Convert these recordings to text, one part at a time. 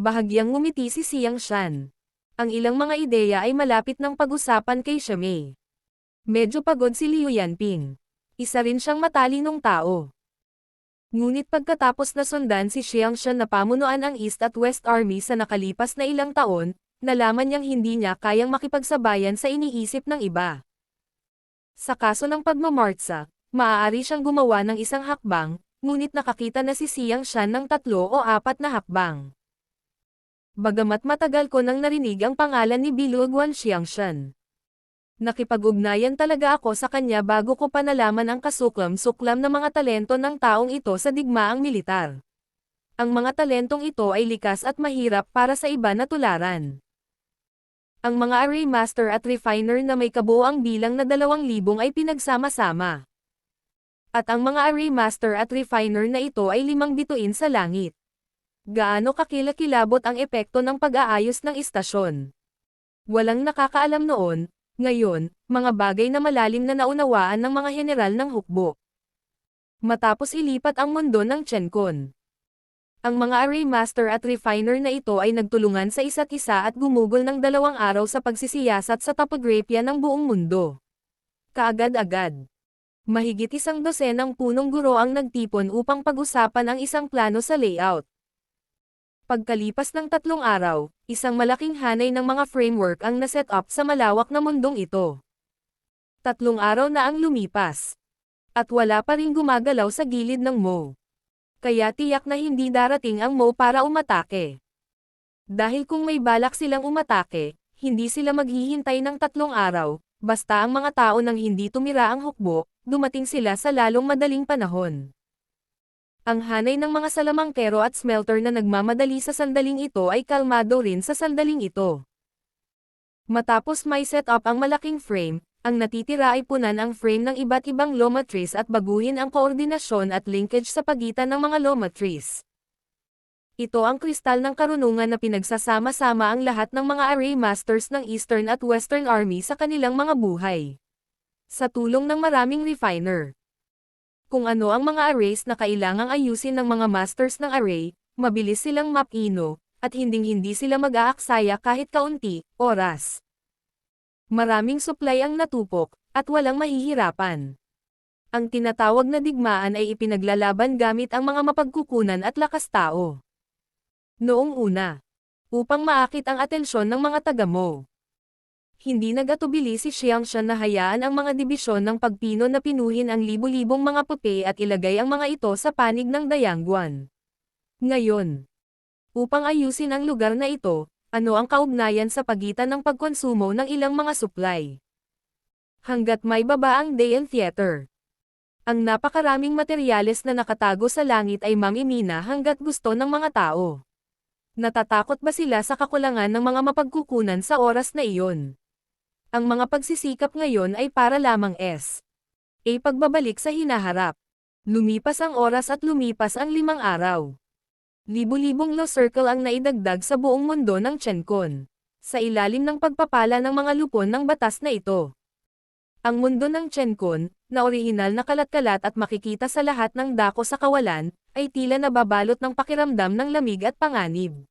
Bahagyang ngumiti si Xiang Shan. Ang ilang mga ideya ay malapit ng pag-usapan kay Shamay. Medyo pagod si Liu Yanping. Isa rin siyang matalinong tao. Ngunit pagkatapos na sundan si Xiang Shan na pamunuan ang East at West Army sa nakalipas na ilang taon, nalaman niyang hindi niya kayang makipagsabayan sa iniisip ng iba. Sa kaso ng pagmamartsa, maaari siyang gumawa ng isang hakbang, ngunit nakakita na si Xiang Shan ng 3 o 4 na hakbang. Bagamat matagal ko nang narinig ang pangalan ni Biluguan Xiang Shan. Nakipag-ugnayan talaga ako sa kanya bago ko pa nalaman ang kasuklam-suklam na mga talento ng taong ito sa digmaang militar. Ang mga talentong ito ay likas at mahirap para sa iba na tularan. Ang mga array master at refiner na may kabuoang bilang na 2,000 ay pinagsama-sama. At ang mga array master at refiner na ito ay 5 bituin sa langit. Gaano kakilakilabot ang epekto ng pag-aayos ng istasyon? Walang nakakaalam noon, ngayon, mga bagay na malalim na naunawaan ng mga general ng hukbo. Matapos ilipat ang mundo ng Chenkon. Ang mga array master at refiner na ito ay nagtulungan sa isa't isa at gumugol ng 2 araw sa pagsisiyasat sa topography ng buong mundo. Kaagad-agad. Mahigit 100 punong guro ang nagtipon upang pag-usapan ang isang plano sa layout. Pagkalipas ng 3 araw, isang malaking hanay ng mga framework ang naset up sa malawak na mundong ito. 3 araw na ang lumipas. At wala pa ring gumagalaw sa gilid ng Mo. Kaya tiyak na hindi darating ang Mo para umatake. Dahil kung may balak silang umatake, hindi sila maghihintay ng 3 araw, basta ang mga tao nang hindi tumira ang hukbo, dumating sila sa lalong madaling panahon. Ang hanay ng mga salamangkero at smelter na nagmamadali sa sandaling ito ay kalmado rin sa sandaling ito. Matapos may set up ang malaking frame, ang natitira ay punan ang frame ng iba't ibang lomatrice at baguhin ang koordinasyon at linkage sa pagitan ng mga lomatrice. Ito ang kristal ng karunungan na pinagsasama-sama ang lahat ng mga array masters ng Eastern at Western Army sa kanilang mga buhay. Sa tulong ng maraming refiner. Kung ano ang mga arrays na kailangang ayusin ng mga masters ng array, mabilis silang mapino, at hinding-hindi sila mag-aaksaya kahit kaunti, oras. Maraming supply ang natupok, at walang mahihirapan. Ang tinatawag na digmaan ay ipinaglalaban gamit ang mga mapagkukunan at lakas tao. Noong una, upang maakit ang atensyon ng mga taga-Mo. Hindi nagatubili si Xiang Shan na hayaan ang mga dibisyon ng pagpino na pinuhin ang libu-libong mga pupe at ilagay ang mga ito sa panig ng Dayangguan. Ngayon, upang ayusin ang lugar na ito, ano ang kaugnayan sa pagitan ng pagkonsumo ng ilang mga supply? Hanggat may baba ang Dayan Theater. Ang napakaraming materyales na nakatago sa langit ay mamimina hanggat gusto ng mga tao. Natatakot ba sila sa kakulangan ng mga mapagkukunan sa oras na iyon? Ang mga pagsisikap ngayon ay para lamang pagbabalik sa hinaharap. Lumipas ang oras at lumipas ang 5 araw. Libu-libong law circle ang naidagdag sa buong mundo ng Chenkon. Sa ilalim ng pagpapala ng mga lupon ng batas na ito. Ang mundo ng Chenkon, na orihinal na kalat-kalat at makikita sa lahat ng dako sa kawalan, ay tila nababalot ng pakiramdam ng lamig at panganib.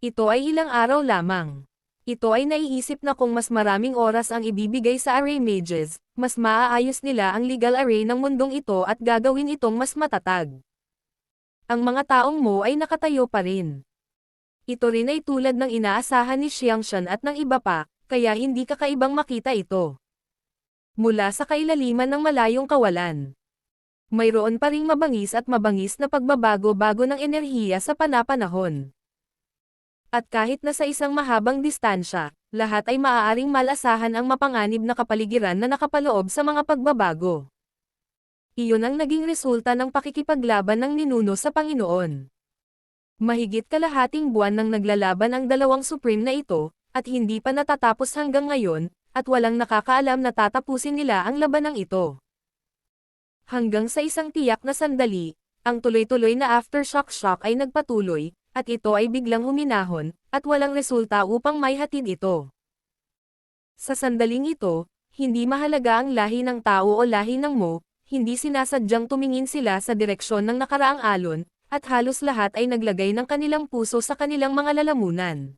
Ito ay ilang araw lamang. Ito ay naiisip na kung mas maraming oras ang ibibigay sa array mages, mas maaayos nila ang legal array ng mundong ito at gagawin itong mas matatag. Ang mga taong Mo ay nakatayo pa rin. Ito rin ay tulad ng inaasahan ni Xiang Shan at ng iba pa, kaya hindi kakaibang makita ito. Mula sa kailaliman ng malayong kawalan. Mayroon pa ring mabangis at mabangis na pagbabago-bago ng enerhiya sa panapanahon. At kahit na sa isang mahabang distansya, lahat ay maaaring malasahan ang mapanganib na kapaligiran na nakapaloob sa mga pagbabago. Iyon ang naging resulta ng pakikipaglaban ng ninuno sa Panginoon. Mahigit kalahating buwan nang naglalaban ang 2 supreme na ito, at hindi pa natatapos hanggang ngayon, at walang nakakaalam na tatapusin nila ang labanang ito. Hanggang sa isang tiyak na sandali, ang tuloy-tuloy na aftershock ay nagpatuloy, at ito ay biglang huminahon, at walang resulta upang maihatid ito. Sa sandaling ito, hindi mahalaga ang lahi ng tao o lahi ng Mo, hindi sinasadyang tumingin sila sa direksyon ng nakaraang alon, at halos lahat ay naglagay ng kanilang puso sa kanilang mga lalamunan.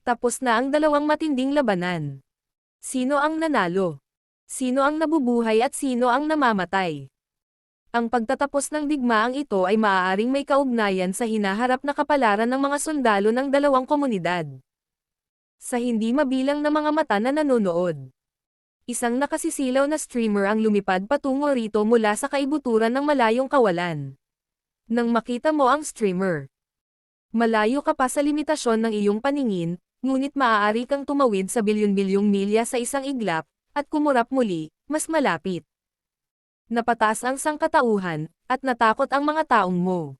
Tapos na ang dalawang matinding labanan. Sino ang nanalo? Sino ang nabubuhay at sino ang namamatay? Ang pagtatapos ng digmaang ito ay maaaring may kaugnayan sa hinaharap na kapalaran ng mga sundalo ng dalawang komunidad. Sa hindi mabilang na mga mata na nanonood. Isang nakasisilaw na streamer ang lumipad patungo rito mula sa kaibuturan ng malayong kawalan. Nang makita mo ang streamer, malayo ka pa sa limitasyon ng iyong paningin, ngunit maaari kang tumawid sa bilyon-bilyong milya sa isang iglap, at kumurap muli, mas malapit. Napataas ang sangkatauhan, at natakot ang mga taong mo.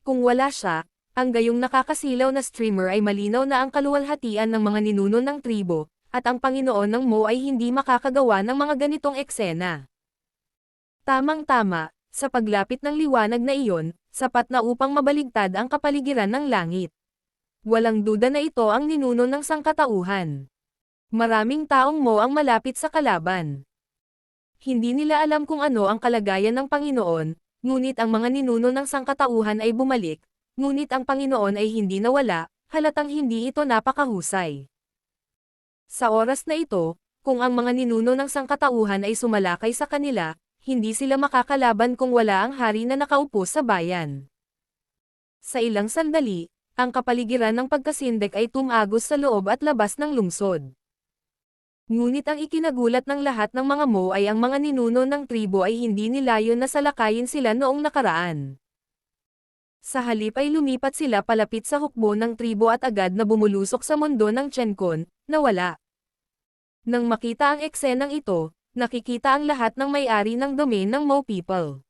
Kung wala siya, ang gayong nakakasilaw na streamer ay malinaw na ang kaluwalhatian ng mga ninuno ng tribo, at ang Panginoon ng Mo ay hindi makakagawa ng mga ganitong eksena. Tamang-tama, sa paglapit ng liwanag na iyon, sapat na upang mabaligtad ang kapaligiran ng langit. Walang duda na ito ang ninuno ng sangkatauhan. Maraming taong Mo ang malapit sa kalaban. Hindi nila alam kung ano ang kalagayan ng Panginoon, ngunit ang mga ninuno ng sangkatauhan ay bumalik, ngunit ang Panginoon ay hindi nawala, halatang hindi ito napakahusay. Sa oras na ito, kung ang mga ninuno ng sangkatauhan ay sumalakay sa kanila, hindi sila makakalaban kung wala ang hari na nakaupo sa bayan. Sa ilang sandali, ang kapaligiran ng pagkasindek ay tumagos sa loob at labas ng lungsod. Ngunit ang ikinagulat ng lahat ng mga Mo ay ang mga ninuno ng tribo ay hindi nilayon na salakayin sila noong nakaraan. Sa halip ay lumipat sila palapit sa hukbo ng tribo at agad na bumulusok sa mundo ng Chenkon, na wala. Nang makita ang eksenang ito, nakikita ang lahat ng may-ari ng domain ng Mo people.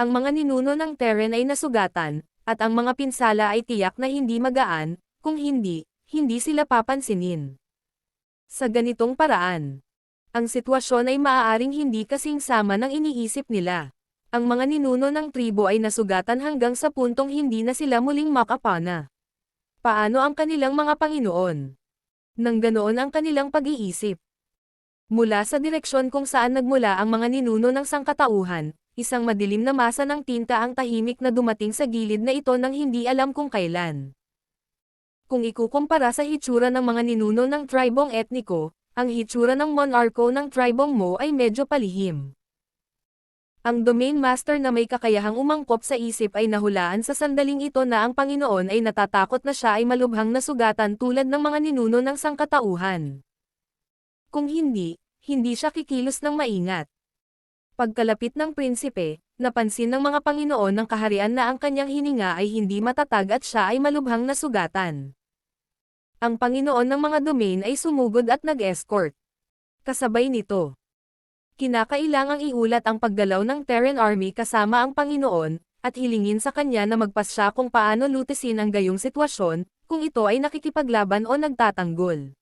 Ang mga ninuno ng Terran ay nasugatan, at ang mga pinsala ay tiyak na hindi magaan, kung hindi, hindi sila papansinin. Sa ganitong paraan, ang sitwasyon ay maaaring hindi kasing sama ng iniisip nila. Ang mga ninuno ng tribo ay nasugatan hanggang sa puntong hindi na sila muling makapana. Paano ang kanilang mga Panginoon? Nang ganoon ang kanilang pag-iisip. Mula sa direksyon kung saan nagmula ang mga ninuno ng sangkatauhan, isang madilim na masa ng tinta ang tahimik na dumating sa gilid na ito nang hindi alam kung kailan. Kung ikukumpara sa hitsura ng mga ninuno ng tribong etniko, ang hitsura ng monarko ng tribong Mo ay medyo palihim. Ang domain master na may kakayahang umangkop sa isip ay nahulaan sa sandaling ito na ang Panginoon ay natatakot na siya ay malubhang nasugatan tulad ng mga ninuno ng sangkatauhan. Kung hindi, hindi siya kikilos ng maingat. Pagkalapit ng prinsipe, napansin ng mga Panginoon ng kaharian na ang kanyang hininga ay hindi matatag at siya ay malubhang nasugatan. Ang Panginoon ng mga domain ay sumugod at nag-escort. Kasabay nito, kinakailangang iulat ang paggalaw ng Terran Army kasama ang Panginoon, at hilingin sa kanya na magpasya kung paano lutisin ang gayong sitwasyon, kung ito ay nakikipaglaban o nagtatanggol.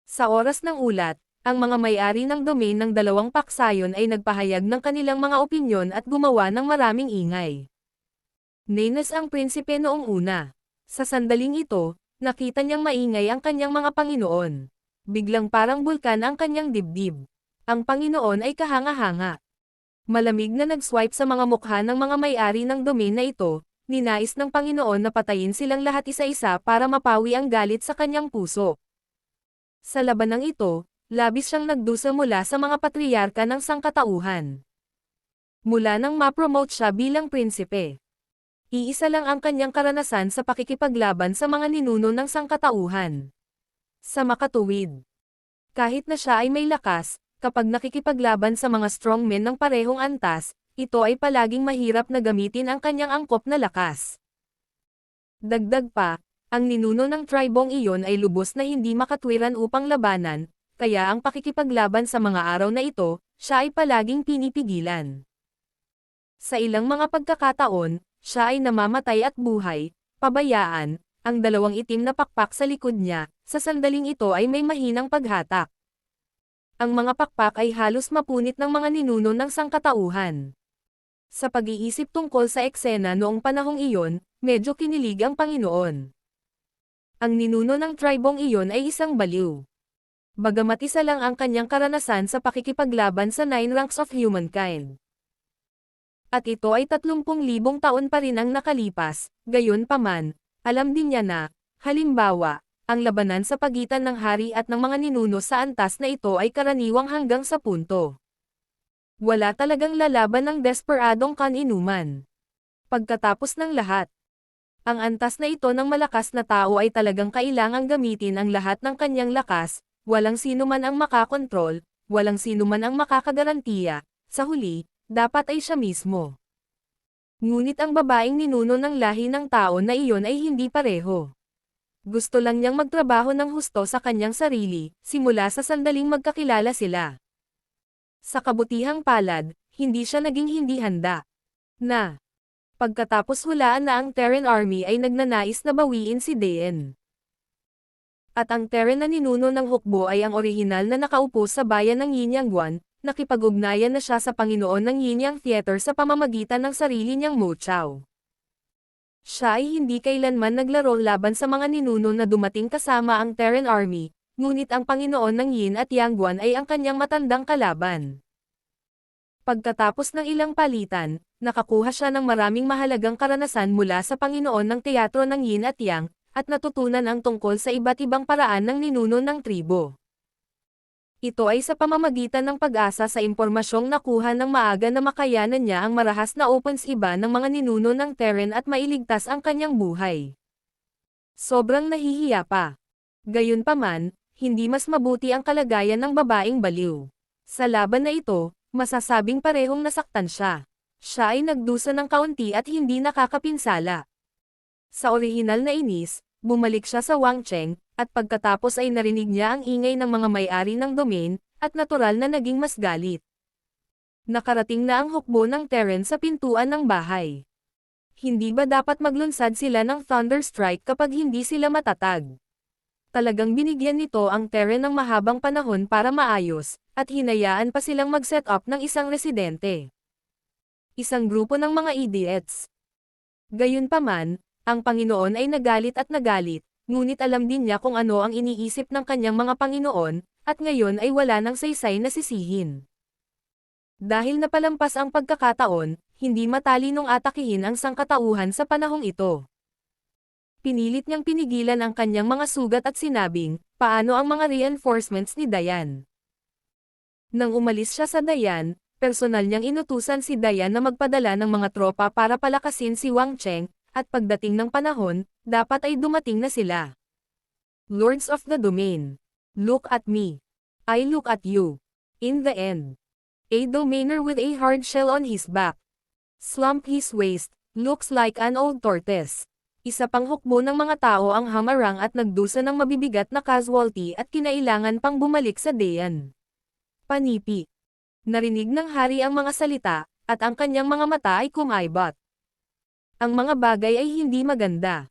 Sa oras ng ulat, ang mga may-ari ng domain ng dalawang paksayon ay nagpahayag ng kanilang mga opinyon at gumawa ng maraming ingay. Nanas ang prinsipe noong una. Sa sandaling ito, nakita niyang maingay ang kanyang mga Panginoon. Biglang parang bulkan ang kanyang dibdib. Ang Panginoon ay kahanga-hanga. Malamig na nag-swipe sa mga mukha ng mga may-ari ng domain na ito, ninais ng Panginoon na patayin silang lahat isa-isa para mapawi ang galit sa kanyang puso. Sa labanang ito, labis siyang nagdusa mula sa mga patriyarka ng sangkatauhan. Mula nang ma-promote siya bilang prinsipe. Iisa lang ang kanyang karanasan sa pakikipaglaban sa mga ninuno ng sangkatauhan. Sa makatuwid. Kahit na siya ay may lakas, kapag nakikipaglaban sa mga strongmen ng parehong antas, ito ay palaging mahirap na gamitin ang kanyang angkop na lakas. Dagdag pa, ang ninuno ng tribong iyon ay lubos na hindi makatwiran upang labanan, kaya ang pakikipaglaban sa mga araw na ito, siya ay palaging pinipigilan. Sa ilang mga pagkakataon, siya ay namamatay at buhay, pabayaan, ang dalawang itim na pakpak sa likod niya, sa sandaling ito ay may mahinang paghatak. Ang mga pakpak ay halos mapunit ng mga ninuno ng sangkatauhan. Sa pag-iisip tungkol sa eksena noong panahong iyon, medyo kinilig ang Panginoon. Ang ninuno ng tribong iyon ay isang baliw. Bagamat isa lang ang kanyang karanasan sa pakikipaglaban sa 9 ranks of humankind. At ito ay 30,000 taon pa rin ang nakalipas, gayunpaman, alam din niya na, halimbawa, ang labanan sa pagitan ng hari at ng mga ninuno sa antas na ito ay karaniwang hanggang sa punto. Wala talagang lalaban ng desperadong kaninuman. Pagkatapos ng lahat, ang antas na ito ng malakas na tao ay talagang kailangang gamitin ang lahat ng kanyang lakas, walang sino man ang makakontrol, walang sino man ang makakagarantiya, sa huli, dapat ay siya mismo. Ngunit ang babaeng ninuno ng lahi ng tao na iyon ay hindi pareho. Gusto lang niyang magtrabaho ng husto sa kanyang sarili, simula sa sandaling magkakilala sila. Sa kabutihang palad, hindi siya naging hindi handa. Pagkatapos hulaan na ang Terran Army ay nagnanais na bawiin si Daen. At ang Terran na ninuno ng hukbo ay ang orihinal na nakaupo sa bayan ng Yinyangguan, nakipag-ugnayan na siya sa Panginoon ng Yinyang Theater sa pamamagitan ng sarili niyang Mo Chao. Siya ay hindi kailanman naglaro laban sa mga ninuno na dumating kasama ang Terran Army, ngunit ang Panginoon ng Yin at Yangguan ay ang kanyang matandang kalaban. Pagkatapos ng ilang palitan, nakakuha siya ng maraming mahalagang karanasan mula sa Panginoon ng Teatro ng Yin at Yang, at natutunan ang tungkol sa iba't ibang paraan ng ninuno ng tribo. Ito ay sa pamamagitan ng pag-asa sa impormasyong nakuha ng maaga na makayanan niya ang marahas na opens iba ng mga ninuno ng Terran at mailigtas ang kanyang buhay. Sobrang nahihiya pa. Gayunpaman, hindi mas mabuti ang kalagayan ng babaeng baliw. Sa laban na ito, masasabing parehong nasaktan siya. Siya ay nagdusa ng kaunti at hindi nakakapinsala. Sa orihinal na inis, bumalik siya sa Wangcheng, at pagkatapos ay narinig niya ang ingay ng mga may-ari ng domain, at natural na naging mas galit. Nakarating na ang hukbo ng Terran sa pintuan ng bahay. Hindi ba dapat maglunsad sila ng Thunder Strike kapag hindi sila matatag? Talagang binigyan nito ang Terran ng mahabang panahon para maayos, at hinayaan pa silang mag-set up ng isang residente. Isang grupo ng mga idiots. Gayunpaman, ang Panginoon ay nagalit, ngunit alam din niya kung ano ang iniisip ng kanyang mga Panginoon, at ngayon ay wala nang saysay na sisihin. Dahil napalampas ang pagkakataon, hindi matalinong atakihin ang sangkatauhan sa panahong ito. Pinilit niyang pinigilan ang kanyang mga sugat at sinabing, paano ang mga reinforcements ni Dayan? Nang umalis siya sa Dayan, personal niyang inutusan si Dayan na magpadala ng mga tropa para palakasin si Wangcheng, at pagdating ng panahon, dapat ay dumating na sila. Lords of the Domain. Look at me. I look at you. In the end. A domainer with a hard shell on his back. Slump his waist, looks like an old tortoise. Isa pang hukbo ng mga tao ang hamarang at nagdusa ng mabibigat na casualty at kinailangan pang bumalik sa Dayan. Panipi. Narinig ng hari ang mga salita, at ang kanyang mga mata ay kumaybot. Ang mga bagay ay hindi maganda.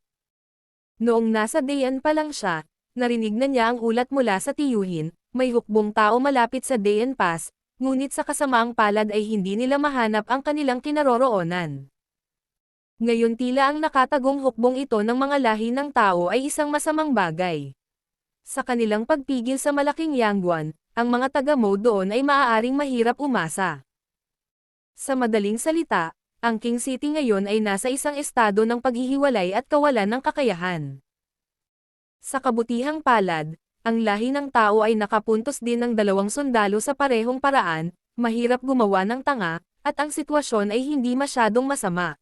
Noong nasa Dayan pa lang siya, narinig na niya ang ulat mula sa tiyuhin, may hukbong tao malapit sa Dayan Pass, ngunit sa kasamaang palad ay hindi nila mahanap ang kanilang kinaroroonan. Ngayon tila ang nakatagong hukbong ito ng mga lahi ng tao ay isang masamang bagay. Sa kanilang pagpigil sa malaking Yangguan, ang mga taga-Mo doon ay maaaring mahirap umasa. Sa madaling salita, ang King City ngayon ay nasa isang estado ng paghihiwalay at kawalan ng kakayahan. Sa kabutihang palad, ang lahi ng tao ay nakapuntos din ng 2 sundalo sa parehong paraan, mahirap gumawa ng tanga, at ang sitwasyon ay hindi masyadong masama.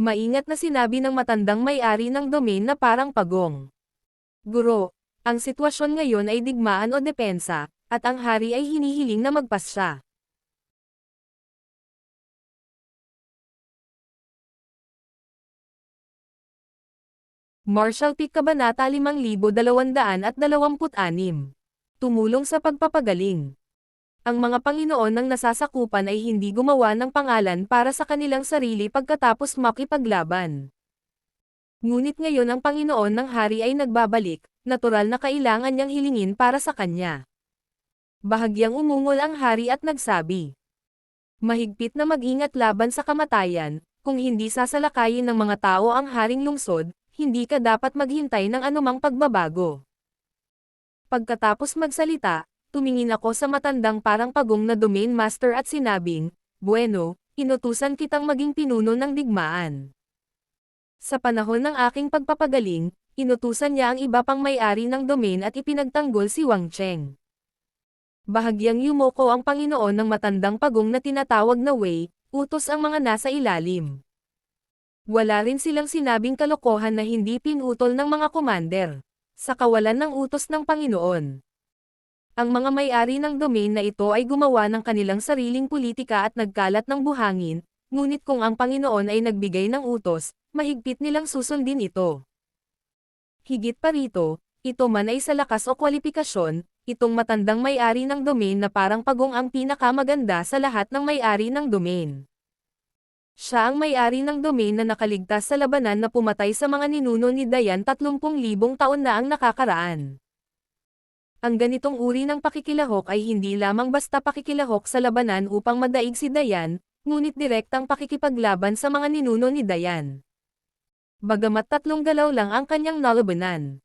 Maingat na sinabi ng matandang may-ari ng domain na parang pagong. Guro, ang sitwasyon ngayon ay digmaan o depensa, at ang hari ay hinihiling na magpasya. Marshall Peak Kabanata 5226. Tumulong sa pagpapagaling. Ang mga Panginoon ng nasasakupan ay hindi gumawa ng pangalan para sa kanilang sarili pagkatapos makipaglaban. Ngunit ngayon ang Panginoon ng Hari ay nagbabalik, natural na kailangan niyang hilingin para sa kanya. Bahagyang umungol ang Hari at nagsabi, mahigpit na mag-ingat laban sa kamatayan, kung hindi sasalakayin ng mga tao ang haring lungsod, hindi ka dapat maghintay ng anumang pagbabago. Pagkatapos magsalita, tumingin ako sa matandang parang pagong na domain master at sinabing, bueno, inutusan kitang maging pinuno ng digmaan. Sa panahon ng aking pagpapagaling, inutusan niya ang iba pang may-ari ng domain at ipinagtanggol si Wang Cheng. Bahagyang yumoko ang Panginoon ng matandang pagong na tinatawag na Wei, utos ang mga nasa ilalim. Wala rin silang sinabing kalokohan na hindi pinutol ng mga commander, sa kawalan ng utos ng Panginoon. Ang mga may-ari ng domain na ito ay gumawa ng kanilang sariling politika at nagkalat ng buhangin, ngunit kung ang Panginoon ay nagbigay ng utos, mahigpit nilang susundin ito. Higit pa rito, ito man ay sa lakas o kwalipikasyon, itong matandang may-ari ng domain na parang pagong ang pinakamaganda sa lahat ng may-ari ng domain. Siya ang may-ari ng domain na nakaligtas sa labanan na pumatay sa mga ninuno ni Dayan 30,000 taon na ang nakakaraan. Ang ganitong uri ng pakikilahok ay hindi lamang basta pakikilahok sa labanan upang madaig si Dayan, ngunit direktang pakikipaglaban sa mga ninuno ni Dayan. Bagamat 3 galaw lang ang kanyang nalabanan.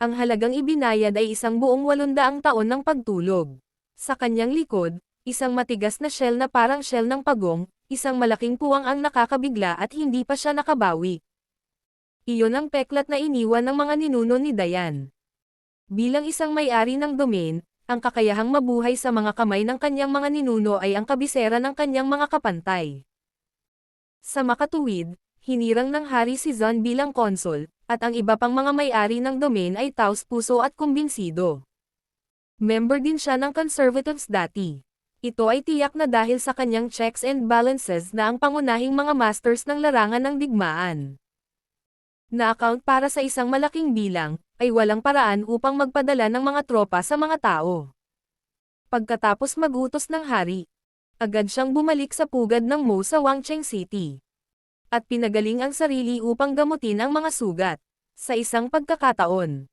Ang halagang ibinayad ay isang buong 800 taon ng pagtulog. Sa kanyang likod, isang matigas na shell na parang shell ng pagong, isang malaking puwang ang nakakabigla at hindi pa siya nakabawi. Iyon ang peklat na iniwan ng mga ninuno ni Dayan. Bilang isang may-ari ng domain, ang kakayahang mabuhay sa mga kamay ng kanyang mga ninuno ay ang kabisera ng kanyang mga kapantay. Sa makatuwid, hinirang ng hari si Zhon bilang konsul, at ang iba pang mga may-ari ng domain ay taos-puso at kumbinsido. Member din siya ng conservatives dati. Ito ay tiyak na dahil sa kanyang checks and balances na ang pangunahing mga masters ng larangan ng digmaan. Na-account para sa isang malaking bilang, ay walang paraan upang magpadala ng mga tropa sa mga tao. Pagkatapos magutos ng hari, agad siyang bumalik sa pugad ng Mo sa Wangcheng City. At pinagaling ang sarili upang gamutin ang mga sugat. Sa isang pagkakataon,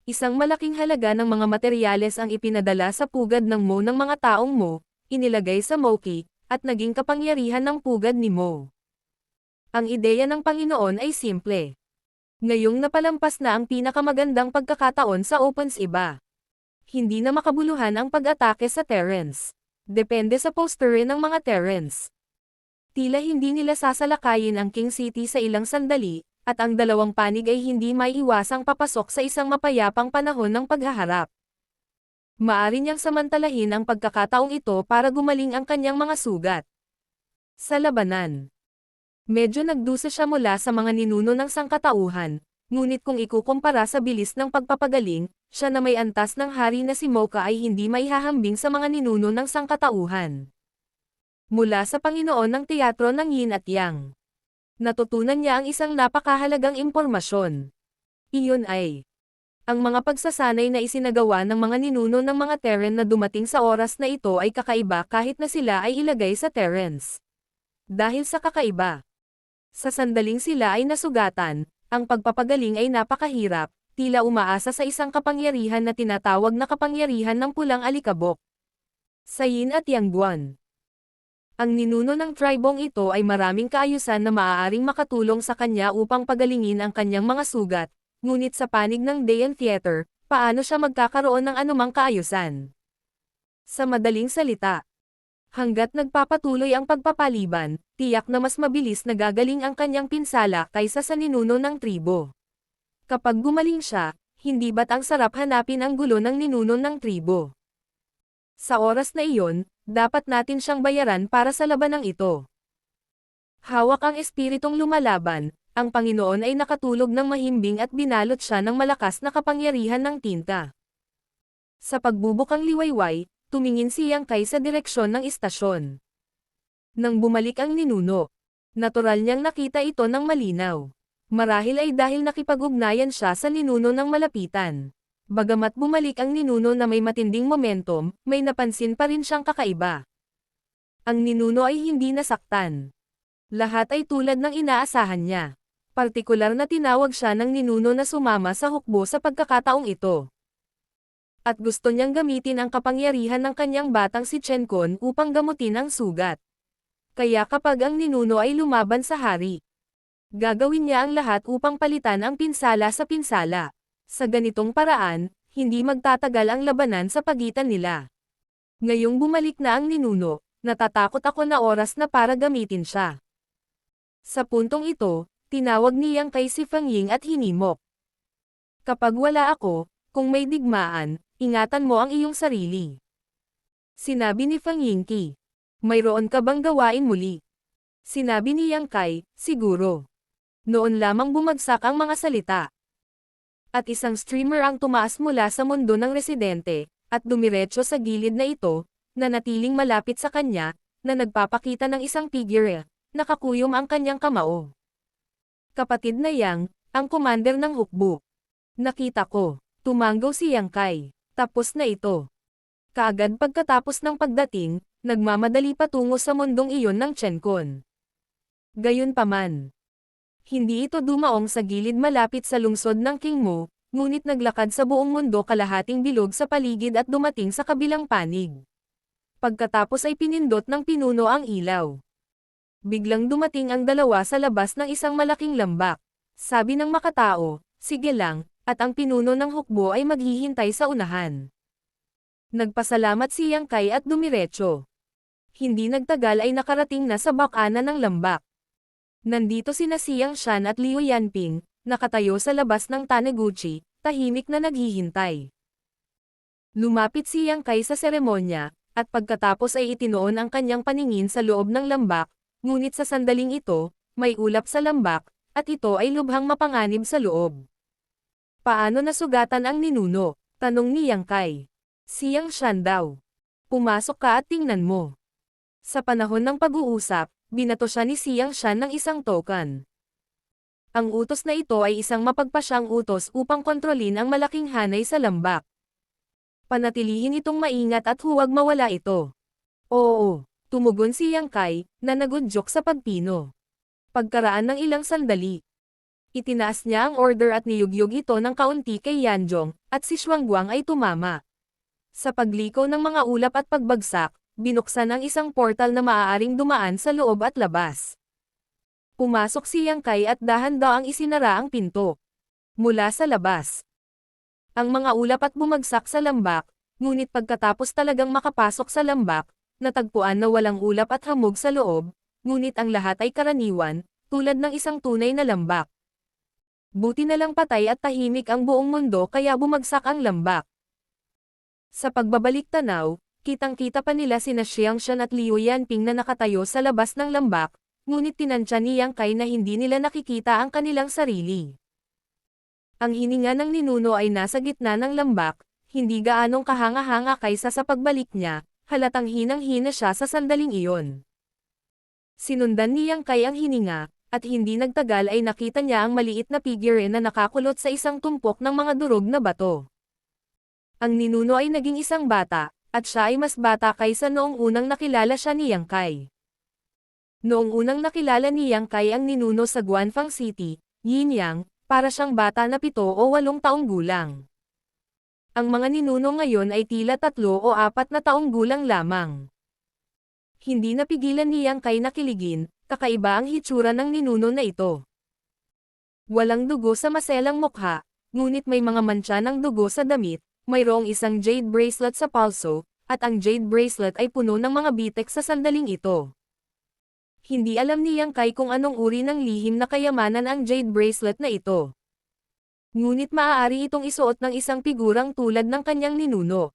isang malaking halaga ng mga materyales ang ipinadala sa pugad ng Mo ng mga taong Mo, inilagay sa Moki, at naging kapangyarihan ng pugad ni Mo. Ang ideya ng Panginoon ay simple. Ngayong napalampas na ang pinakamagandang pagkakataon sa Opens iba. Hindi na makabuluhan ang pag-atake sa Terrans. Depende sa posture ng mga Terrans. Tila hindi nila sasalakayin ang King City sa ilang sandali, at ang dalawang panig ay hindi maiiwasang papasok sa isang mapayapang panahon ng paghaharap. Maari niyang samantalahin ang pagkakataong ito para gumaling ang kanyang mga sugat. Sa labanan, medyo nagdusa siya mula sa mga ninuno ng sangkatauhan, ngunit kung ikukumpara sa bilis ng pagpapagaling, siya na may antas ng hari na si Mocha ay hindi maihahambing sa mga ninuno ng sangkatauhan. Mula sa Panginoon ng teatro ng Yin at Yang, natutunan niya ang isang napakahalagang impormasyon. Iyon ay ang mga pagsasanay na isinagawa ng mga ninuno ng mga Terran na dumating sa oras na ito ay kakaiba kahit na sila ay ilagay sa Terrans. Dahil sa kakaiba, sa sandaling sila ay nasugatan, ang pagpapagaling ay napakahirap, tila umaasa sa isang kapangyarihan na tinatawag na kapangyarihan ng pulang alikabok. Sa Yin at Yang buwan, ang ninuno ng tribong ito ay maraming kaayusan na maaaring makatulong sa kanya upang pagalingin ang kanyang mga sugat, ngunit sa panig ng Dayan Theater, paano siya magkakaroon ng anumang kaayusan? Sa madaling salita, hanggat nagpapatuloy ang pagpapaliban, tiyak na mas mabilis na gagaling ang kanyang pinsala kaysa sa ninuno ng tribo. Kapag gumaling siya, hindi ba't ang sarap hanapin ang gulo ng ninuno ng tribo? Sa oras na iyon, dapat natin siyang bayaran para sa labanang ito. Hawak ang espiritong lumalaban, ang Panginoon ay nakatulog ng mahimbing at binalot siya ng malakas na kapangyarihan ng tinta. Sa pagbubukang liwayway, tumingin si Yang Kai sa direksyon ng istasyon. Nang bumalik ang ninuno, natural niyang nakita ito ng malinaw. Marahil ay dahil nakipag-ugnayan siya sa ninuno ng malapitan. Bagamat bumalik ang ninuno na may matinding momentum, may napansin pa rin siyang kakaiba. Ang ninuno ay hindi nasaktan. Lahat ay tulad ng inaasahan niya. Partikular na tinawag siya ng ninuno na sumama sa hukbo sa pagkakataong ito. At gusto niyang gamitin ang kapangyarihan ng kanyang batang si Chen Kun upang gamutin ang sugat. Kaya kapag ang ninuno ay lumaban sa hari, gagawin niya ang lahat upang palitan ang pinsala sa pinsala. Sa ganitong paraan, hindi magtatagal ang labanan sa pagitan nila. Ngayong bumalik na ang ninuno, Natatakot ako na oras na para gamitin siya. Sa puntong ito, tinawag ni Yang Kai si Feng Ying at hinimok. Kapag wala ako, kung may digmaan, ingatan mo ang iyong sarili. Sinabi ni Feng Yingqi. Mayroon ka bang gawain muli? Sinabi ni Yang Kai, siguro. Noon lamang bumagsak ang mga salita. At isang streamer ang tumaas mula sa mundo ng residente, at dumiretso sa gilid na ito, na natiling malapit sa kanya, na nagpapakita ng isang figure, nakakuyom ang kanyang kamao. Kapatid na Yang, ang commander ng hukbo. Nakita ko, tumanggaw si Yang Kai, tapos na ito. Kaagad pagkatapos ng pagdating, nagmamadali patungo sa mundong iyon ng Chenkon. Gayunpaman, hindi ito dumaong sa gilid malapit sa lungsod ng Qingmu, ngunit naglakad sa buong mundo kalahating bilog sa paligid at dumating sa kabilang panig. Pagkatapos ay pinindot ng pinuno ang ilaw. Biglang dumating ang dalawa sa labas ng isang malaking lambak. Sabi ng makatao, sige lang, at ang pinuno ng hukbo ay maghihintay sa unahan. Nagpasalamat si Yang Kai at dumiretso. Hindi nagtagal ay nakarating na sa bakana ng lambak. Nandito sina Yang Shan at Liu Yanping, nakatayo sa labas ng Taniguchi, tahimik na naghihintay. Lumapit si Yang Kai sa seremonya, at pagkatapos ay itinoon ang kanyang paningin sa loob ng lambak, ngunit sa sandaling ito, may ulap sa lambak, at ito ay lubhang mapanganib sa loob. Paano nasugatan ang ninuno? Tanong ni Yang Kai. Si Yang Shan daw. Pumasok ka at tingnan mo. Sa panahon ng pag-uusap, binato siya ni Yang Shan ng isang token. Ang utos na ito ay isang mapagpasyang utos upang kontrolin ang malaking hanay sa lambak. Panatilihin itong maingat at huwag mawala ito. Oo, tumugon si Yang Kai, na nagudyok sa pagpino. Pagkaraan ng ilang sandali, itinaas niya ang order at niyugyug ito ng kaunti kay Yanjong, at si Xuanguang ay tumama. Sa pagliko ng mga ulap at pagbagsak, binuksan ang isang portal na maaaring dumaan sa loob at labas. Pumasok si Yang Kai at dahan-daang isinara ang pinto. Mula sa labas, ang mga ulap at bumagsak sa lambak, ngunit pagkatapos talagang makapasok sa lambak, natagpuan na walang ulap at hamog sa loob, ngunit ang lahat ay karaniwan, tulad ng isang tunay na lambak. Buti na lang patay at tahimik ang buong mundo kaya bumagsak ang lambak. Sa pagbabalik tanaw, kitang-kita pa nila sina Yang Shan at Liu Yanping na nakatayo sa labas ng lambak, ngunit tinansya ni Yang Kai na hindi nila nakikita ang kanilang sarili. Ang hininga ng ninuno ay nasa gitna ng lambak, hindi gaanong kahanga-hanga kaysa sa pagbalik niya, halatang hinang-hina siya sa sandaling iyon. Sinundan ni Yang Kai ang hininga, at hindi nagtagal ay nakita niya ang maliit na figure na nakakulot sa isang tumpok ng mga durog na bato. Ang ninuno ay naging isang bata, at siya ay mas bata kaysa noong unang nakilala siya ni Yang Kai. Noong unang nakilala ni Yang Kai ang ninuno sa Guanfang City, Yinyang, para siyang bata na 7 o 8 taong gulang. Ang mga ninuno ngayon ay tila 3 o 4 na taong gulang lamang. Hindi napigilan ni Yang Kai na kiligin, kakaiba ang hitsura ng ninuno na ito. Walang dugo sa maselang mukha, ngunit may mga mantsa ng dugo sa damit, mayroong isang jade bracelet sa palso, at ang jade bracelet ay puno ng mga bitek sa sandaling ito. Hindi alam ni Yang Kai kung anong uri ng lihim na kayamanan ang jade bracelet na ito. Ngunit maaari itong isuot ng isang figurang tulad ng kanyang ninuno,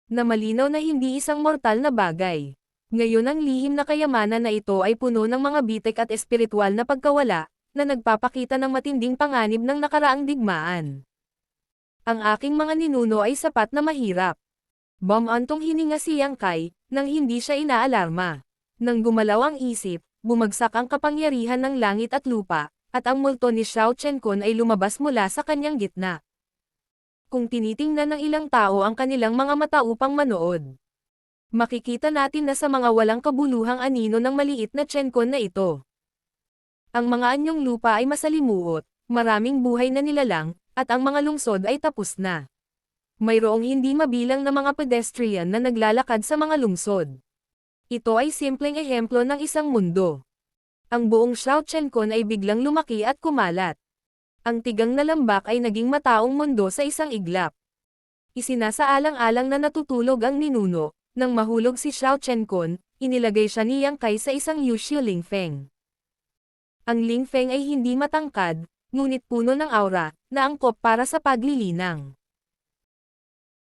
na malinaw na hindi isang mortal na bagay. Ngayon ang lihim na kayamanan na ito ay puno ng mga bitek at espiritual na pagkawala, na nagpapakita ng matinding panganib ng nakaraang digmaan. Ang aking mga ninuno ay sapat na mahirap. Bumantong hininga si Yang Kai, nang hindi siya inaalarma. Nang gumalaw ang isip, bumagsak ang kapangyarihan ng langit at lupa, at ang multo ni Xiao Chenkon ay lumabas mula sa kanyang gitna. Kung tinitingnan ng ilang tao ang kanilang mga mata upang manood, makikita natin na sa mga walang kabuluhang anino ng maliit na Chenkon na ito. Ang mga anyong lupa ay masalimuot, maraming buhay na nilalang, at ang mga lungsod ay tapos na. Mayroong hindi mabilang na mga pedestrian na naglalakad sa mga lungsod. Ito ay simpleng ehemplo ng isang mundo. Ang buong Xiao Chenkon ay biglang lumaki at kumalat. Ang tigang na lambak ay naging mataong mundo sa isang iglap. Isinasaalang-alang na natutulog ang ninuno, Nang mahulog si Xiao Chenkun, inilagay siya ni Yang Kai sa isang Yushu Lingfeng. Ang Lingfeng ay hindi matangkad, ngunit puno ng aura, na angkop para sa paglilinang.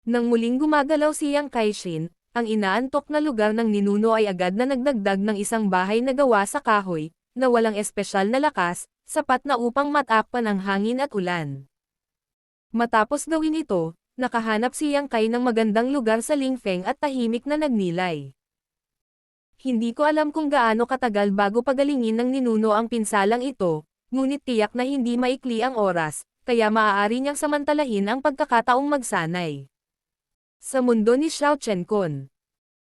Nang muling gumagalaw si Yang Kaishin, ang inaantok na lugar ng ninuno ay agad na nagdagdag ng isang bahay na gawa sa kahoy, na walang espesyal na lakas, sapat na upang matakpan ang hangin at ulan. Matapos gawin ito, nakahanap si Yang Kai ng magandang lugar sa Lingfeng at tahimik na nagnilay. Hindi ko alam kung gaano katagal bago pagalingin ng ninuno ang pinsalang ito, ngunit tiyak na hindi maikli ang oras, kaya maaari niyang samantalahin ang pagkakataong magsanay. Sa mundo ni Xiao Chenkun,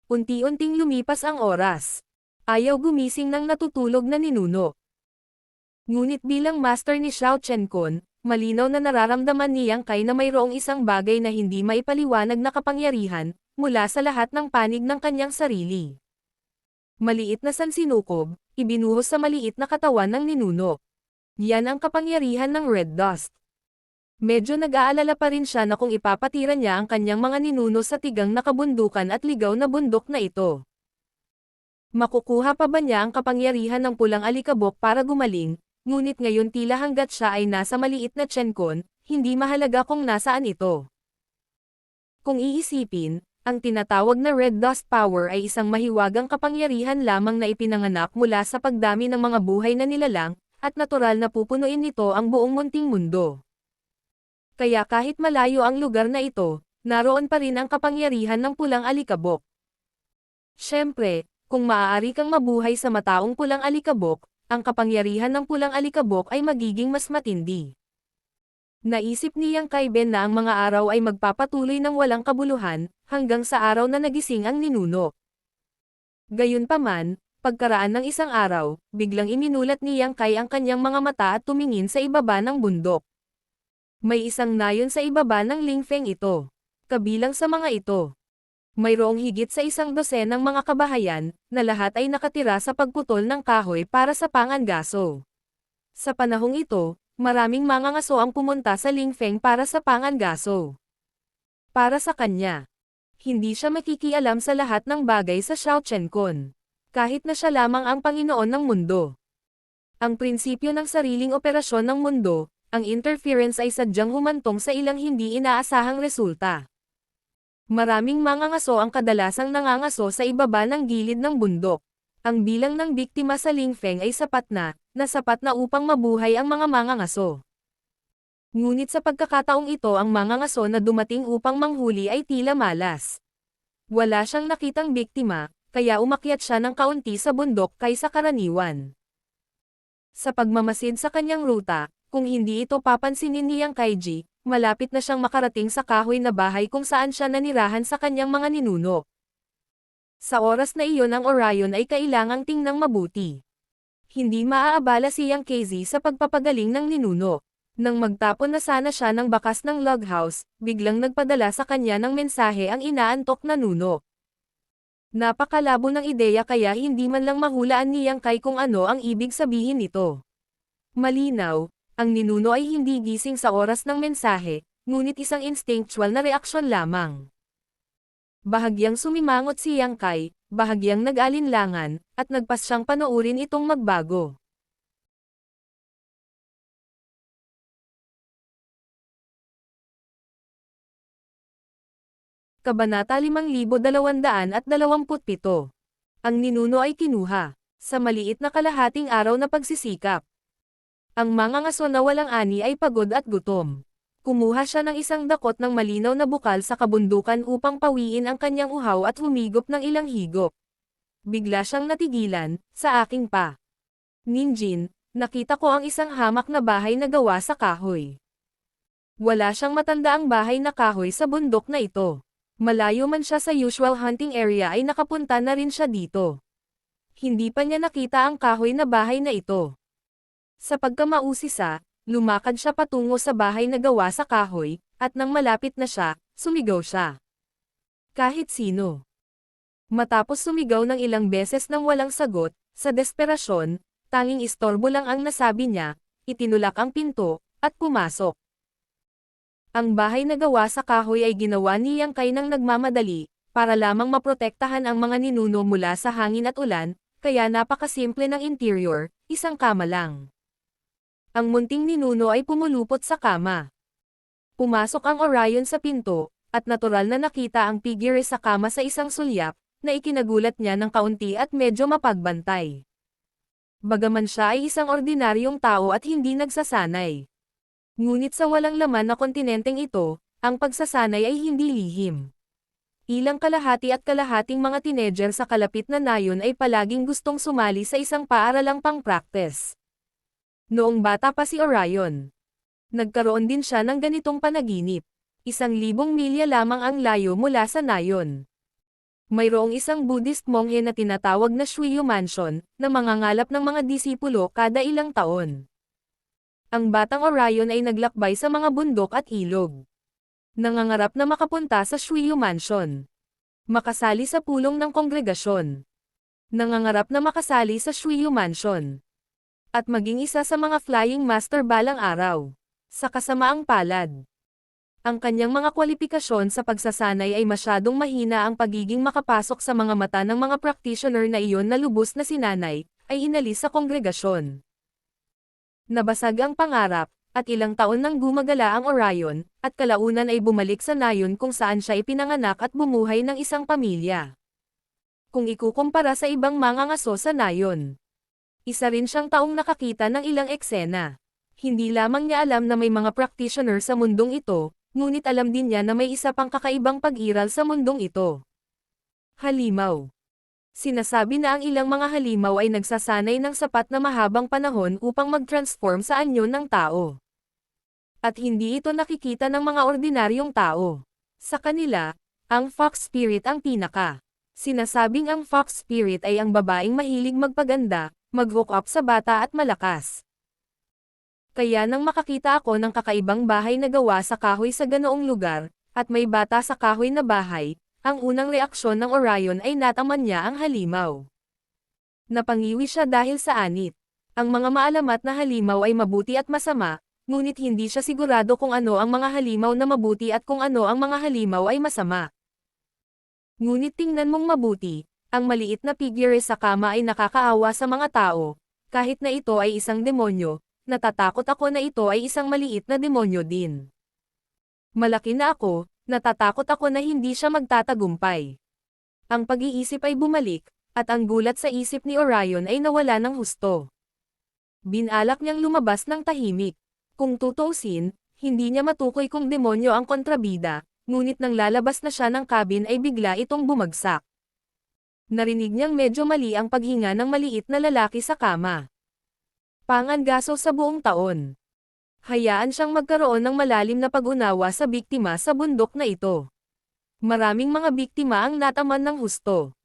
unti-unting lumipas ang oras. Ayaw gumising ng natutulog na ninuno. Ngunit bilang master ni Xiao Chenkun, malinaw na nararamdaman ni Yang Kai na mayroong isang bagay na hindi maipaliwanag na kapangyarihan, mula sa lahat ng panig ng kanyang sarili. Maliit na sansinukob, ibinuhos sa maliit na katawan ng ninuno. Yan ang kapangyarihan ng Red Dust. Medyo nag-aalala pa rin siya na kung ipapatira niya ang kanyang mga ninuno sa tigang na kabundukan at ligaw na bundok na ito. Makukuha pa ba niya ang kapangyarihan ng pulang alikabok para gumaling, ngunit ngayon tila hanggat siya ay nasa maliit na Chenkun, hindi mahalaga kung nasaan ito. Kung iisipin, ang tinatawag na Red Dust Power ay isang mahiwagang kapangyarihan lamang na ipinanganak mula sa pagdami ng mga buhay na nilalang, at natural na pupunuin nito ang buong munting mundo. Kaya kahit malayo ang lugar na ito, naroon pa rin ang kapangyarihan ng pulang alikabok. Siyempre, kung maaari kang mabuhay sa mataong pulang alikabok, ang kapangyarihan ng pulang alikabok ay magiging mas matindi. Naisip ni Yang Kai Ben na ang mga araw ay magpapatuloy ng walang kabuluhan, hanggang sa araw na nagising ang ninuno. Gayunpaman, pagkaraan ng isang araw, biglang iminulat ni Yang Kai ang kanyang mga mata at tumingin sa ibaba ng bundok. May isang nayon sa ibaba ng Lingfeng ito. Kabilang sa mga ito, mayroong higit sa 100 ng mga kabahayan, na lahat ay nakatira sa pagputol ng kahoy para sa pangangaso. Sa panahong ito, maraming mangangaso ang pumunta sa Lingfeng para sa pangangaso. Para sa kanya, hindi siya makikialam sa lahat ng bagay sa Xiao Chenkun. Kahit na siya lamang ang Panginoon ng mundo. Ang prinsipyo ng sariling operasyon ng mundo, ang interference ay sadyang humantong sa ilang hindi inaasahang resulta. Maraming mangangaso ang kadalasang nangangaso sa ibaba ng gilid ng bundok. Ang bilang ng biktima sa Lingfeng ay sapat na sapat na upang mabuhay ang mga mangangaso. Ngunit sa pagkakataong ito ang mangangaso na dumating upang manghuli ay tila malas. Wala siyang nakitang biktima, kaya umakyat siya ng kaunti sa bundok kaysa karaniwan. Sa pagmamasid sa kanyang ruta, kung hindi ito papansinin ni Yang Kaiji, malapit na siyang makarating sa kahoy na bahay kung saan siya nanirahan sa kanyang mga ninuno. Sa oras na iyon ang Orion ay kailangang tingnang mabuti. Hindi maaabala si Yang Kaiji sa pagpapagaling ng ninuno. Nang magtapon na sana siya ng bakas ng loghouse, biglang nagpadala sa kanya ng mensahe ang inaantok na nuno. Napakalabo ng ideya kaya hindi man lang mahulaan ni Yang Kai kung ano ang ibig sabihin nito. Malinaw, ang ninuno ay hindi gising sa oras ng mensahe, ngunit isang instinctual na reaksyon lamang. Bahagyang sumimangot si Yang Kai, bahagyang nag-alinlangan, at nagpas siyang panoorin itong magbago. Kabanata 5227. Ang ninuno ay kinuha, sa maliit na kalahating araw na pagsisikap. Ang mangangaso na walang ani ay pagod at gutom. Kumuha siya ng isang dakot ng malinaw na bukal sa kabundukan upang pawiin ang kanyang uhaw at humigop ng ilang higop. Bigla siyang natigilan, sa aking pa. Ninjin, nakita ko ang isang hamak na bahay na gawa sa kahoy. Wala siyang matandaang bahay na kahoy sa bundok na ito. Malayo man siya sa usual hunting area ay nakapunta na rin siya dito. Hindi pa niya nakita ang kahoy na bahay na ito. Sa pagkamausisa, lumakad siya patungo sa bahay na gawa sa kahoy, at nang malapit na siya, sumigaw siya. Kahit sino. Matapos sumigaw ng ilang beses nang walang sagot, sa desperasyon, tanging istorbo lang ang nasabi niya, itinulak ang pinto, at pumasok. Ang bahay na gawa sa kahoy ay ginawa ni Yang Kai ng nagmamadali, para lamang maprotektahan ang mga ninuno mula sa hangin at ulan, kaya napakasimple ng interior, isang kama lang. Ang munting ninuno ay pumulupot sa kama. Pumasok ang Orion sa pinto, at natural na nakita ang figure sa kama sa isang sulyap, na ikinagulat niya ng kaunti at medyo mapagbantay. Bagaman siya ay isang ordinaryong tao at hindi nagsasanay. Ngunit sa walang laman na kontinenteng ito, ang pagsasanay ay hindi lihim. Ilang kalahati at kalahating mga teenager sa kalapit na nayon ay palaging gustong sumali sa isang paaralang pang-practice. Noong bata pa si Orion, nagkaroon din siya ng ganitong panaginip. 1,000 milya lamang ang layo mula sa nayon. Mayroong isang Buddhist monghe na tinatawag na Shuyu Mansion, na mangangalap ng mga disipulo kada ilang taon. Ang batang Orion ay naglakbay sa mga bundok at ilog. Nangangarap na makapunta sa Shuyu Mansion. Makasali sa pulong ng kongregasyon. Nangangarap na makasali sa Shuyu Mansion. At maging isa sa mga flying master balang araw. Sa kasamaang palad, ang kanyang mga kwalifikasyon sa pagsasanay ay masyadong mahina. Ang pagiging makapasok sa mga mata ng mga practitioner na iyon na lubos na sinanay, ay inalis sa kongregasyon. Nabasag ang pangarap, at ilang taon nang gumagala ang Orion, at kalaunan ay bumalik sa nayon kung saan siya ipinanganak at bumuhay ng isang pamilya. Kung ikukumpara sa ibang mga ngaso sa nayon, isa rin siyang taong nakakita ng ilang eksena. Hindi lamang niya alam na may mga practitioner sa mundong ito, ngunit alam din niya na may isa pang kakaibang pag-iral sa mundong ito. Halimaw. Sinasabi na ang ilang mga halimaw ay nagsasanay ng sapat na mahabang panahon upang mag-transform sa anyo ng tao. At hindi ito nakikita ng mga ordinaryong tao. Sa kanila, ang fox spirit ang pinaka. Sinasabing ang fox spirit ay ang babaeng mahilig magpaganda, mag-hook up sa bata at malakas. Kaya nang makakita ako ng kakaibang bahay na gawa sa kahoy sa ganoong lugar, at may bata sa kahoy na bahay, ang unang reaksyon ng Orion ay nataman niya ang halimaw. Napangiwi siya dahil sa anit. Ang mga maalamat na halimaw ay mabuti at masama, ngunit hindi siya sigurado kung ano ang mga halimaw na mabuti at kung ano ang mga halimaw ay masama. Ngunit tingnan mong mabuti, ang maliit na figure sa kama ay nakakaawa sa mga tao, kahit na ito ay isang demonyo. Natatakot ako na ito ay isang maliit na demonyo din. Malaki na ako, natatakot ako na hindi siya magtatagumpay. Ang pag-iisip ay bumalik, at ang gulat sa isip ni Orion ay nawala ng husto. Binalak niyang lumabas ng tahimik. Kung tutuusin, hindi niya matukoy kung demonyo ang kontrabida, ngunit nang lalabas na siya ng cabin ay bigla itong bumagsak. Narinig niyang medyo mali ang paghinga ng maliit na lalaki sa kama. Pangangaso sa buong taon. Hayaan siyang magkaroon ng malalim na pag-unawa sa biktima sa bundok na ito. Maraming mga biktima ang nataman ng husto.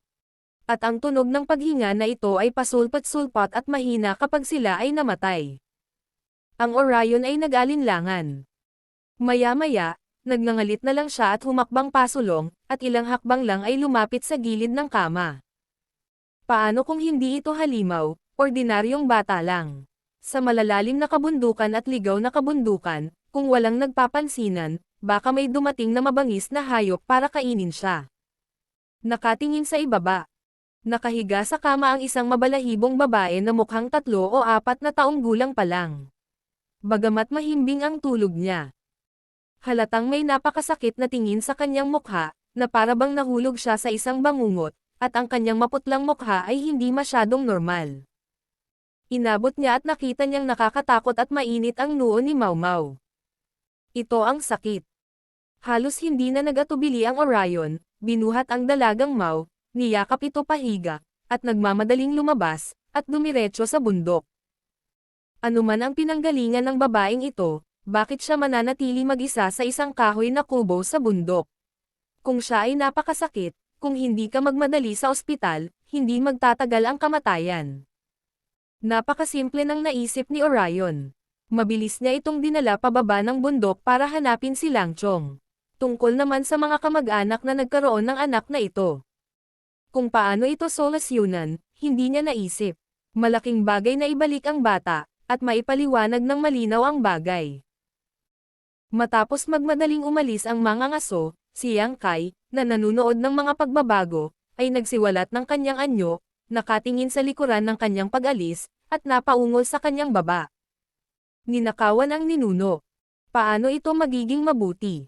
At ang tunog ng paghinga na ito ay pasulpat-sulpat at mahina kapag sila ay namatay. Ang Orion ay nag-alinlangan. Maya-maya, nagngangalit na lang siya at humakbang pasulong, at ilang hakbang lang ay lumapit sa gilid ng kama. Paano kung hindi ito halimaw, ordinaryong bata lang? Sa malalalim na kabundukan at ligaw na kabundukan, kung walang nagpapansinan, baka may dumating na mabangis na hayop para kainin siya. Nakatingin sa ibaba. Nakahiga sa kama ang isang mabalahibong babae na mukhang 3 o 4 na taong gulang pa lang. Bagamat mahimbing ang tulog niya, halatang may napakasakit na tingin sa kanyang mukha, na parabang nahulog siya sa isang bangungot, at ang kanyang maputlang mukha ay hindi masyadong normal. Inabot niya at nakita niyang nakakatakot at mainit ang noo ni Mau Mau. Ito ang sakit. Halos hindi na nagatubili ang Orion, binuhat ang dalagang Mau, niyakap ito pahiga, at nagmamadaling lumabas, at dumiretso sa bundok. Anuman ang pinanggalingan ng babaeng ito, bakit siya mananatili mag-isa sa isang kahoy na kubo sa bundok? Kung siya ay napakasakit, kung hindi ka magmadali sa ospital, hindi magtatagal ang kamatayan. Napakasimple ng naisip ni Orion. Mabilis niya itong dinala pababa ng bundok para hanapin si Langchong. Tungkol naman sa mga kamag-anak na nagkaroon ng anak na ito. Kung paano ito solusyunan, hindi niya naisip. Malaking bagay na ibalik ang bata, at maipaliwanag ng malinaw ang bagay. Matapos magmadaling umalis ang mga ngaso, si Yang Kai, na nanunood ng mga pagbabago, ay nagsiwalat ng kanyang anyo, nakatingin sa likuran ng kanyang pag-alis, at napaungol sa kanyang baba. Ninakawan ang ninuno. Paano ito magiging mabuti?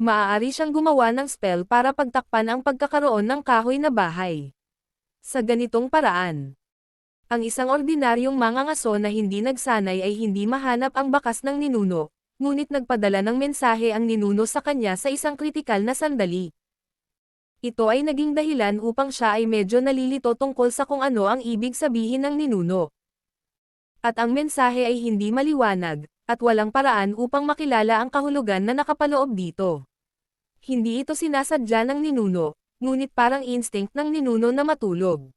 Maaari siyang gumawa ng spell para pagtakpan ang pagkakaroon ng kahoy na bahay. Sa ganitong paraan, ang isang ordinaryong mangangaso na hindi nagsanay ay hindi mahanap ang bakas ng ninuno, ngunit nagpadala ng mensahe ang ninuno sa kanya sa isang kritikal na sandali. Ito ay naging dahilan upang siya ay medyo nalilito tungkol sa kung ano ang ibig sabihin ng ninuno. At ang mensahe ay hindi maliwanag, at walang paraan upang makilala ang kahulugan na nakapaloob dito. Hindi ito sinasadya ng ninuno, ngunit parang instinct ng ninuno na matulog.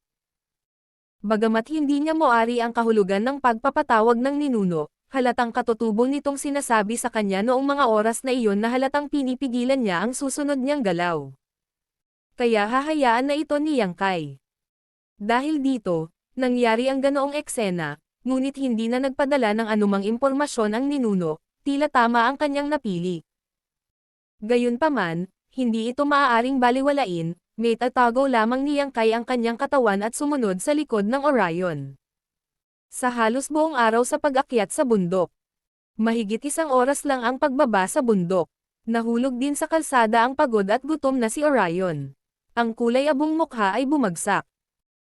Bagamat hindi niya moari ang kahulugan ng pagpapatawag ng ninuno, halatang katutubo nitong sinasabi sa kanya noong mga oras na iyon na halatang pinipigilan niya ang susunod niyang galaw. Kaya hahayaan na ito ni Yang Kai. Dahil dito, nangyari ang ganoong eksena, ngunit hindi na nagpadala ng anumang impormasyon ang ninuno, tila tama ang kanyang napili. Gayunpaman, hindi ito maaaring baliwalain, may tatago lamang ni Yang Kai ang kanyang katawan at sumunod sa likod ng Orion. Sa halos buong araw sa pag-akyat sa bundok. Mahigit 1 oras lang ang pagbaba sa bundok. Nahulog din sa kalsada ang pagod at gutom na si Orion. Ang kulay abong mukha ay bumagsak.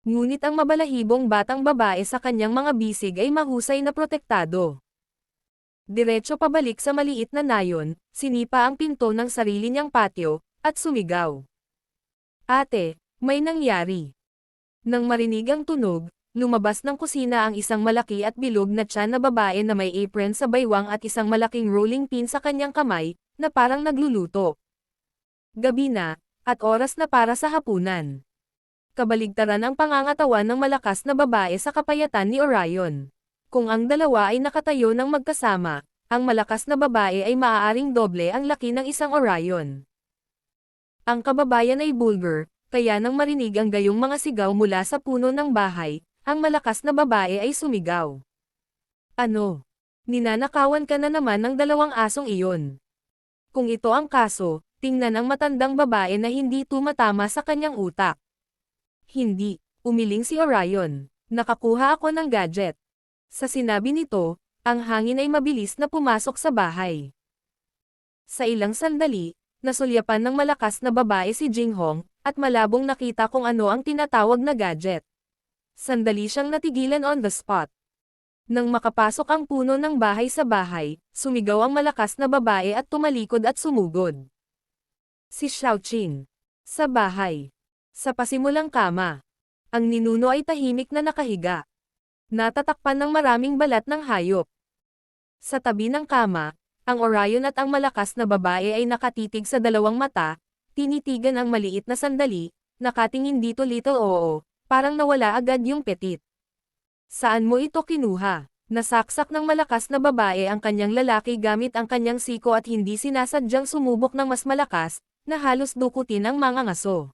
Ngunit ang mabalahibong batang babae sa kanyang mga bisig ay mahusay na protektado. Diretso pabalik sa maliit na nayon, sinipa ang pinto ng sarili niyang patio, at sumigaw. Ate, may nangyari. Nang marinig ang tunog, lumabas ng kusina ang isang malaki at bilog na tiyan na babae na may apron sa baywang at isang malaking rolling pin sa kanyang kamay, na parang nagluluto. Gabi na, at oras na para sa hapunan. Kabaligtaran ang pangangatawan ng malakas na babae sa kapayatan ni Orion. Kung ang dalawa ay nakatayo ng magkasama, ang malakas na babae ay maaaring doble ang laki ng isang Orion. Ang kababayan ay bulgar, kaya nang marinig ang gayong mga sigaw mula sa puno ng bahay, ang malakas na babae ay sumigaw. Ano? Ninanakawan ka na naman ng 2 asong iyon. Kung ito ang kaso, tingnan ang matandang babae na hindi tumatama sa kanyang utak. Hindi, umiling si Orion. Nakakuha ako ng gadget. Sa sinabi nito, ang hangin ay mabilis na pumasok sa bahay. Sa ilang sandali, nasulyapan ng malakas na babae si Jinghong, at malabong nakita kung ano ang tinatawag na gadget. Sandali siyang natigilan on the spot. Nang makapasok ang puno ng bahay sa bahay, sumigaw ang malakas na babae at tumalikod at sumugod. Si Xiaoqing. Sa bahay. Sa pasimulang kama. Ang ninuno ay tahimik na nakahiga. Natatakpan ng maraming balat ng hayop. Sa tabi ng kama, ang Orion at ang malakas na babae ay nakatitig sa 2 mata, tinitigan ang maliit na sandali, nakatingin dito little oo, parang nawala agad yung petit. Saan mo ito kinuha? Nasaksak ng malakas na babae ang kanyang lalaki gamit ang kanyang siko at hindi sinasadyang sumubok ng mas malakas, na halos dukutin ang mga ngaso.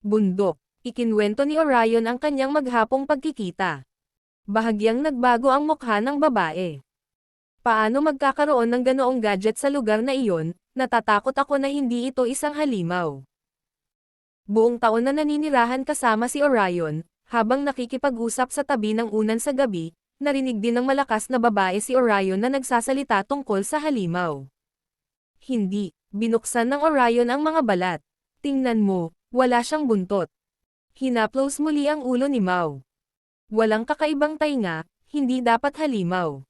Bundok. Ikinwento ni Orion ang kanyang maghapong pagkikita. Bahagyang nagbago ang mukha ng babae. Paano magkakaroon ng ganoong gadget sa lugar na iyon? Natatakot ako na hindi ito isang halimaw. Buong taon na naninirahan kasama si Orion, habang nakikipag-usap sa tabi ng unan sa gabi, narinig din ng malakas na babae si Orion na nagsasalita tungkol sa halimaw. Hindi, binuksan ng Orion ang mga balat. Tingnan mo, wala siyang buntot. Hinaplos muli ang ulo ni Mao. Walang kakaibang tainga, hindi dapat halimaw.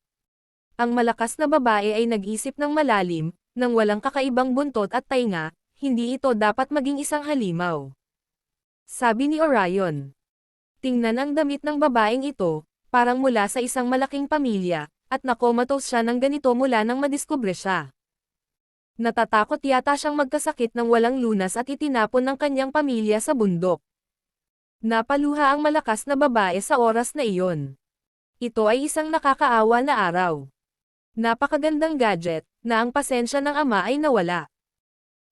Ang malakas na babae ay nag-isip ng malalim, nang walang kakaibang buntot at tainga, hindi ito dapat maging isang halimaw. Sabi ni Orion. Tingnan ang damit ng babaeng ito, parang mula sa isang malaking pamilya, at nakomatos siya ng ganito mula nang madiskubre siya. Natatakot yata siyang magkasakit ng walang lunas at itinapon ng kanyang pamilya sa bundok. Napaluha ang malakas na babae sa oras na iyon. Ito ay isang nakakaawa na araw. Napakagandang gadget, na ang pasensya ng ama ay nawala.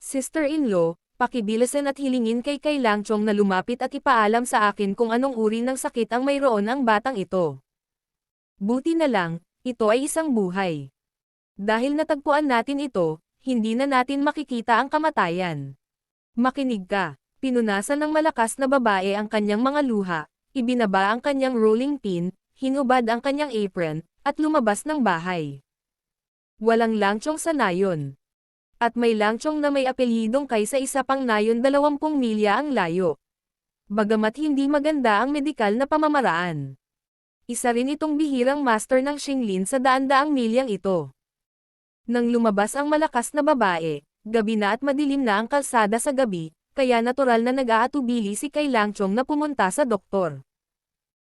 Sister-in-law, pakibilisan at hilingin kay Langchong na lumapit at ipaalam sa akin kung anong uri ng sakit ang mayroon ang batang ito. Buti na lang, ito ay isang buhay. Dahil natagpuan natin ito, hindi na natin makikita ang kamatayan. Makinig ka. Pinunasan ng malakas na babae ang kanyang mga luha, ibinaba ang kanyang rolling pin, hinubad ang kanyang apron, at lumabas ng bahay. Walang langchong sa nayon. At may langchong na may apelyidong Kay sa isa pang nayon 20 milya ang layo. Bagamat hindi maganda ang medikal na pamamaraan. Isa rin itong bihirang master ng Xinglin sa daan-daang milyang ito. Nang lumabas ang malakas na babae, gabi na at madilim na ang kalsada sa gabi, kaya natural na nag-aatubili si Kay Langchong na pumunta sa doktor.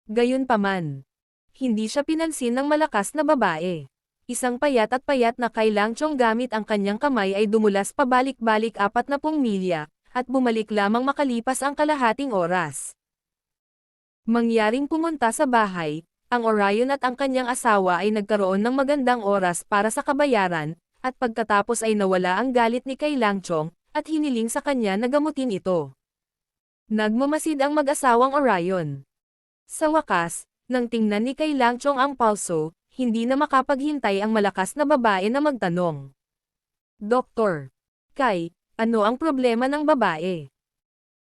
Gayunpaman, hindi siya pinansin ng malakas na babae. Isang payat na Kay Langchong gamit ang kanyang kamay ay dumulas pabalik-balik 40 milya, at bumalik lamang makalipas ang kalahating oras. Mangyaring pumunta sa bahay, ang Orion at ang kanyang asawa ay nagkaroon ng magandang oras para sa kabayaran, at pagkatapos ay nawala ang galit ni Kay Langchong, at hiniling sa kanya na gamutin ito. Nagmamasid ang mag-asawang Orion. Sa wakas, nang tingnan ni Kay Langchong ang pulso, hindi na makapaghintay ang malakas na babae na magtanong. Doktor. Kay, ano ang problema ng babae?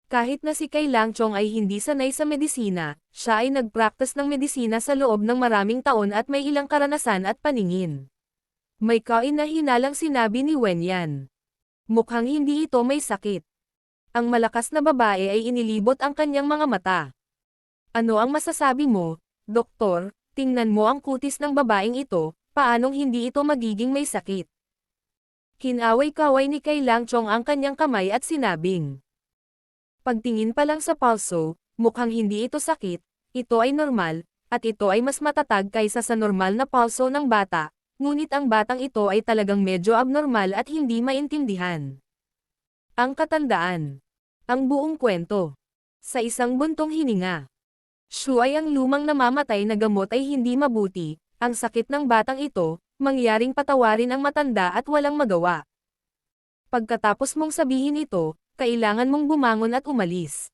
Kahit na si Kay Langchong ay hindi sanay sa medisina, siya ay nagpraktis ng medisina sa loob ng maraming taon at may ilang karanasan at paningin. May kahinahinalang sinabi ni Wenyan. Mukhang hindi ito may sakit. Ang malakas na babae ay inilibot ang kanyang mga mata. Ano ang masasabi mo, doktor? Tingnan mo ang kutis ng babaeng ito, paanong hindi ito magiging may sakit? Kinaway-kaway ni Kay Langchong ang kanyang kamay at sinabing. Pagtingin pa lang sa pulso, mukhang hindi ito sakit, ito ay normal, at ito ay mas matatag kaysa sa normal na pulso ng bata. Ngunit ang batang ito ay talagang medyo abnormal at hindi maintindihan. Ang katandaan. Ang buong kwento. Sa isang buntong hininga. Shu ay ang lumang namamatay na gamot ay hindi mabuti, ang sakit ng batang ito, mangyaring patawarin ang matanda at walang magawa. Pagkatapos mong sabihin ito, kailangan mong bumangon at umalis.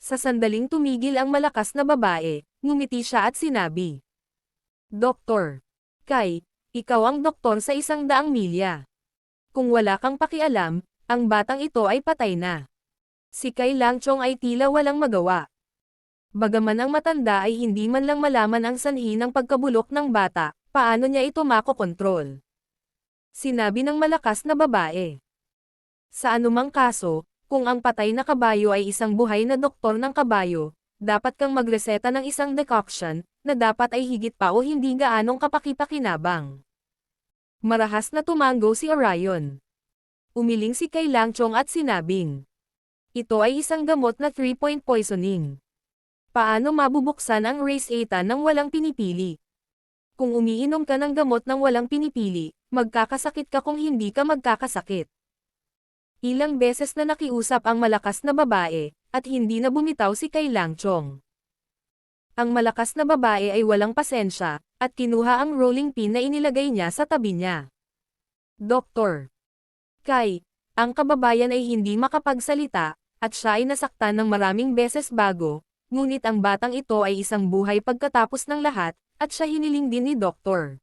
Sa sandaling tumigil ang malakas na babae, ngumiti siya at sinabi. Doktor. Kay, ikaw ang doktor sa 100 milya. Kung wala kang pakialam, ang batang ito ay patay na. Si Kay Langchong ay tila walang magawa. Bagaman ang matanda ay hindi man lang malaman ang sanhi ng pagkabulok ng bata, paano niya ito makokontrol? Sinabi ng malakas na babae. Sa anumang kaso, kung ang patay na kabayo ay isang buhay na doktor ng kabayo, dapat kang magreseta ng isang decoction, na dapat ay higit pa o hindi gaanong kapakipakinabang. Marahas na tumango si Orion. Umiling si Kay Langchong at sinabing. Ito ay isang gamot na 3-point poisoning. Paano mabubuksan ang race eta nang walang pinipili? Kung umiinom ka ng gamot nang walang pinipili, magkakasakit ka kung hindi ka magkakasakit. Ilang beses na nakiusap ang malakas na babae, at hindi na bumitaw si Kay Langchong. Ang malakas na babae ay walang pasensya, at kinuha ang rolling pin na inilagay niya sa tabi niya. Doktor. Kay, ang kababayan ay hindi makapagsalita, at siya ay nasaktan ng maraming beses bago, ngunit ang batang ito ay isang buhay pagkatapos ng lahat, at siya hiniling din ni Doktor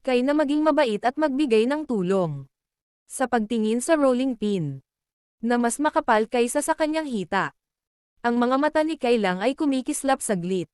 Kay na maging mabait at magbigay ng tulong. Sa pagtingin sa rolling pin, na mas makapal kaysa sa kanyang hita. Ang mga mata ni Kay Lang ay kumikislap saglit.